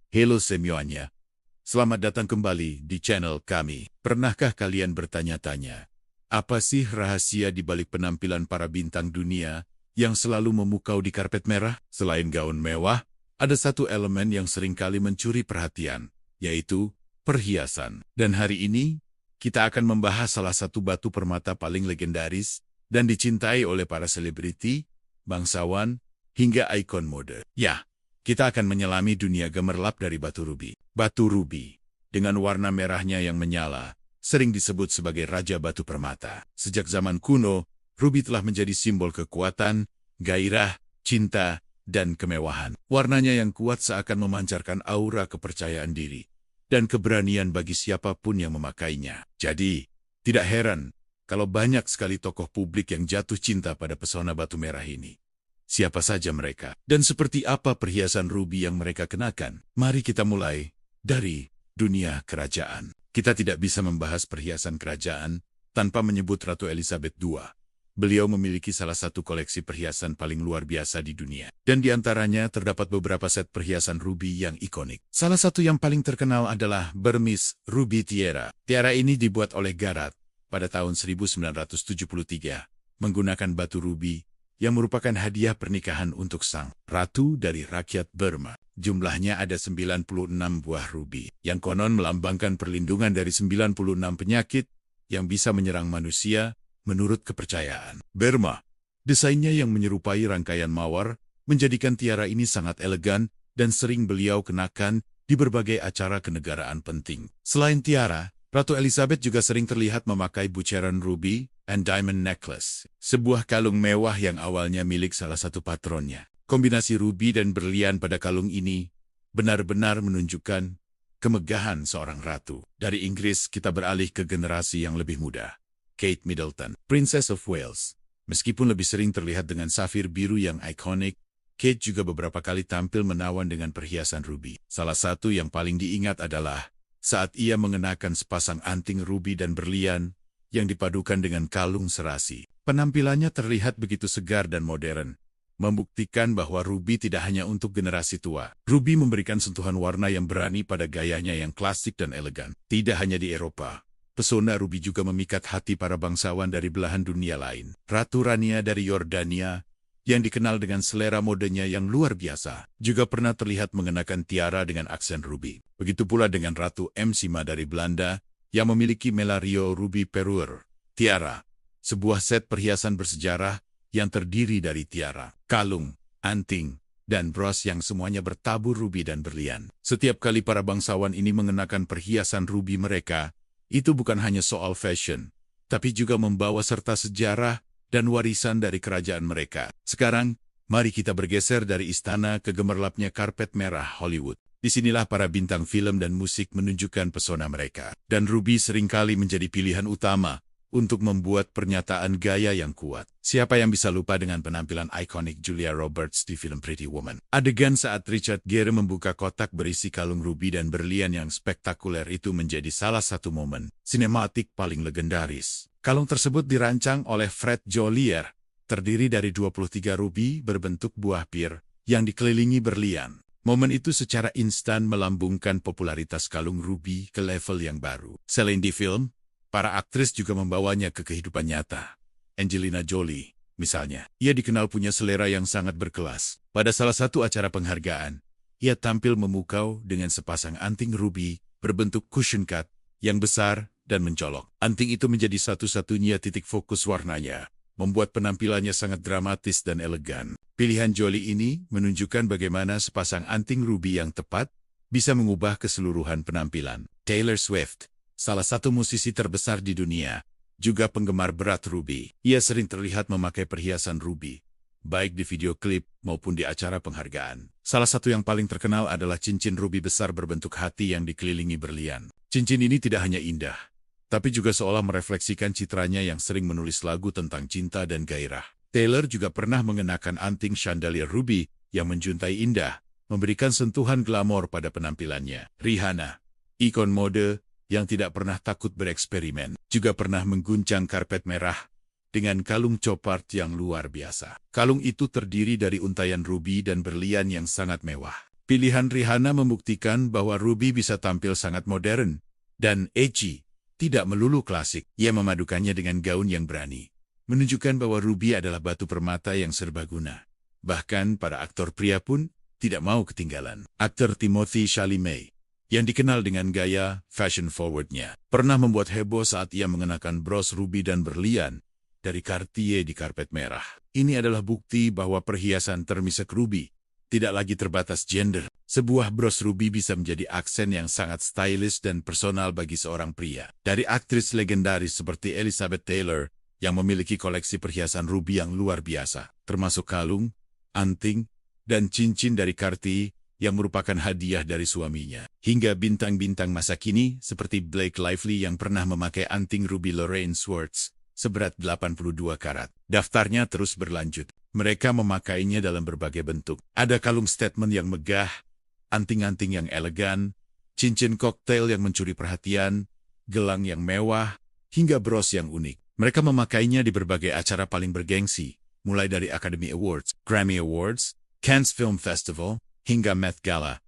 Hello semuanya. Selamat datang kembali di channel kami. Pernahkah kalian bertanya-tanya, apa sih rahasia di balik penampilan para bintang dunia yang selalu memukau di karpet merah? Selain gaun mewah, ada satu elemen yang seringkali mencuri perhatian, yaitu perhiasan. Dan hari ini, kita akan membahas salah satu batu permata paling legendaris dan dicintai oleh para selebriti, bangsawan, hingga ikon mode. Ya, kita akan menyelami dunia gemerlap dari batu rubi. Batu rubi, dengan warna merahnya yang menyala, sering disebut sebagai Raja Batu Permata. Sejak zaman kuno, rubi telah menjadi simbol kekuatan, gairah, cinta, dan kemewahan. Warnanya yang kuat seakan memancarkan aura kepercayaan diri dan keberanian bagi siapapun yang memakainya. Jadi, tidak heran kalau banyak sekali tokoh publik yang jatuh cinta pada pesona batu merah ini. Siapa saja mereka, dan seperti apa perhiasan rubi yang mereka kenakan? Mari kita mulai dari dunia kerajaan. Kita tidak bisa membahas perhiasan kerajaan tanpa menyebut Ratu Elizabeth II. Beliau memiliki salah satu koleksi perhiasan paling luar biasa di dunia. Dan di antaranya terdapat beberapa set perhiasan rubi yang ikonik. Salah satu yang paling terkenal adalah Burmese Ruby Tiara. Tiara ini dibuat oleh Garrett pada tahun 1973 menggunakan batu rubi yang merupakan hadiah pernikahan untuk sang ratu dari rakyat Burma. Jumlahnya ada 96 buah rubi, yang konon melambangkan perlindungan dari 96 penyakit yang bisa menyerang manusia menurut kepercayaan. Burma, desainnya yang menyerupai rangkaian mawar, menjadikan tiara ini sangat elegan dan sering beliau kenakan di berbagai acara kenegaraan penting. Selain tiara, Ratu Elizabeth juga sering terlihat memakai buceran ruby and diamond necklace, sebuah kalung mewah yang awalnya milik salah satu patronnya. Kombinasi rubi dan berlian pada kalung ini benar-benar menunjukkan kemegahan seorang ratu. Dari Inggris kita beralih ke generasi yang lebih muda. Kate Middleton, Princess of Wales. Meskipun lebih sering terlihat dengan safir biru yang ikonik, Kate juga beberapa kali tampil menawan dengan perhiasan rubi. Salah satu yang paling diingat adalah saat ia mengenakan sepasang anting rubi dan berlian yang dipadukan dengan kalung serasi. Penampilannya terlihat begitu segar dan modern, membuktikan bahwa rubi tidak hanya untuk generasi tua. Rubi memberikan sentuhan warna yang berani pada gayanya yang klasik dan elegan. Tidak hanya di Eropa, pesona rubi juga memikat hati para bangsawan dari belahan dunia lain. Ratu Rania dari Yordania, yang dikenal dengan selera modenya yang luar biasa, juga pernah terlihat mengenakan tiara dengan aksen rubi. Begitu pula dengan Ratu Maxima dari Belanda, yang memiliki Melario Ruby Perur. Tiara, sebuah set perhiasan bersejarah yang terdiri dari tiara, kalung, anting, dan bros yang semuanya bertabur rubi dan berlian. Setiap kali para bangsawan ini mengenakan perhiasan rubi mereka, itu bukan hanya soal fashion, tapi juga membawa serta sejarah dan warisan dari kerajaan mereka. Sekarang, mari kita bergeser dari istana ke gemerlapnya karpet merah Hollywood. Disinilah para bintang film dan musik menunjukkan pesona mereka. Dan rubi seringkali menjadi pilihan utama untuk membuat pernyataan gaya yang kuat. Siapa yang bisa lupa dengan penampilan ikonik Julia Roberts di film Pretty Woman? Adegan saat Richard Gere membuka kotak berisi kalung rubi dan berlian yang spektakuler itu menjadi salah satu momen sinematik paling legendaris. Kalung tersebut dirancang oleh Fred Jolier, terdiri dari 23 rubi berbentuk buah pir yang dikelilingi berlian. Momen itu secara instan melambungkan popularitas kalung rubi ke level yang baru. Selain di film, para aktris juga membawanya ke kehidupan nyata. Angelina Jolie, misalnya, ia dikenal punya selera yang sangat berkelas. Pada salah satu acara penghargaan, ia tampil memukau dengan sepasang anting rubi berbentuk cushion cut yang besar dan mencolok. Anting itu menjadi satu-satunya titik fokus warnanya, membuat penampilannya sangat dramatis dan elegan. Pilihan Jolie ini menunjukkan bagaimana sepasang anting rubi yang tepat bisa mengubah keseluruhan penampilan. Taylor Swift, salah satu musisi terbesar di dunia, juga penggemar berat rubi. Ia sering terlihat memakai perhiasan rubi, baik di video klip maupun di acara penghargaan. Salah satu yang paling terkenal adalah cincin rubi besar berbentuk hati yang dikelilingi berlian. Cincin ini tidak hanya indah, tapi juga seolah merefleksikan citranya yang sering menulis lagu tentang cinta dan gairah. Taylor juga pernah mengenakan anting chandelier rubi yang menjuntai indah, memberikan sentuhan glamor pada penampilannya. Rihanna, ikon mode yang tidak pernah takut bereksperimen, juga pernah mengguncang karpet merah dengan kalung copart yang luar biasa. Kalung itu terdiri dari untaian rubi dan berlian yang sangat mewah. Pilihan Rihanna membuktikan bahwa Ruby bisa tampil sangat modern dan edgy, tidak melulu klasik. Ia memadukannya dengan gaun yang berani, menunjukkan bahwa Ruby adalah batu permata yang serbaguna. Bahkan para aktor pria pun tidak mau ketinggalan. Aktor Timothée Chalamet, yang dikenal dengan gaya fashion forward-nya, pernah membuat heboh saat ia mengenakan bros ruby dan berlian dari Cartier di karpet merah. Ini adalah bukti bahwa perhiasan termisek ruby tidak lagi terbatas gender. Sebuah bros ruby bisa menjadi aksen yang sangat stylish dan personal bagi seorang pria. Dari aktris legendaris seperti Elizabeth Taylor yang memiliki koleksi perhiasan ruby yang luar biasa, termasuk kalung, anting, dan cincin dari Cartier yang merupakan hadiah dari suaminya, hingga bintang-bintang masa kini seperti Blake Lively yang pernah memakai anting ruby Lorraine Schwartz seberat 82 karat. Daftarnya terus berlanjut. Mereka memakainya dalam berbagai bentuk. Ada kalung statement yang megah, anting-anting yang elegan, cincin koktail yang mencuri perhatian, gelang yang mewah, hingga bros yang unik. Mereka memakainya di berbagai acara paling bergengsi, mulai dari Academy Awards, Grammy Awards, Cannes Film Festival, hingga Met Gala.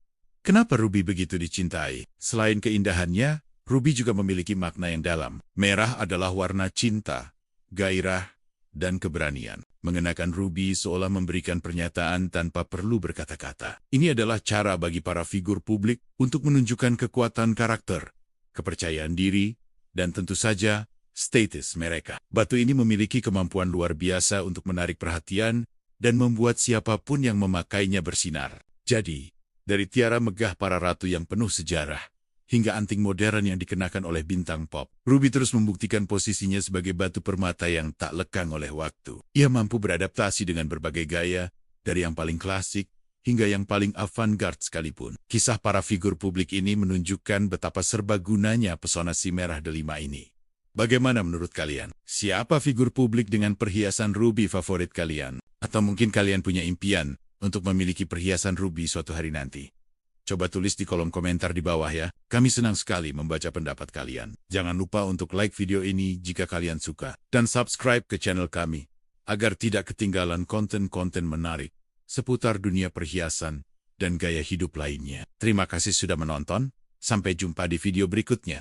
Kenapa ruby begitu dicintai? Selain keindahannya, ruby juga memiliki makna yang dalam. Merah adalah warna cinta, gairah, dan keberanian. Mengenakan ruby seolah memberikan pernyataan tanpa perlu berkata-kata. Ini adalah cara bagi para figur publik untuk menunjukkan kekuatan karakter, kepercayaan diri, dan tentu saja status mereka. Batu ini memiliki kemampuan luar biasa untuk menarik perhatian dan membuat siapapun yang memakainya bersinar. Jadi, dari tiara megah para ratu yang penuh sejarah, hingga anting modern yang dikenakan oleh bintang pop, ruby terus membuktikan posisinya sebagai batu permata yang tak lekang oleh waktu. Ia mampu beradaptasi dengan berbagai gaya, dari yang paling klasik hingga yang paling avant-garde sekalipun. Kisah para figur publik ini menunjukkan betapa serbagunanya pesona si merah delima ini. Bagaimana menurut kalian? Siapa figur publik dengan perhiasan ruby favorit kalian? Atau mungkin kalian punya impian untuk memiliki perhiasan ruby suatu hari nanti? Coba tulis di kolom komentar di bawah ya. Kami senang sekali membaca pendapat kalian. Jangan lupa untuk like video ini jika kalian suka. Dan subscribe ke channel kami, agar tidak ketinggalan konten-konten menarik seputar dunia perhiasan dan gaya hidup lainnya. Terima kasih sudah menonton. Sampai jumpa di video berikutnya.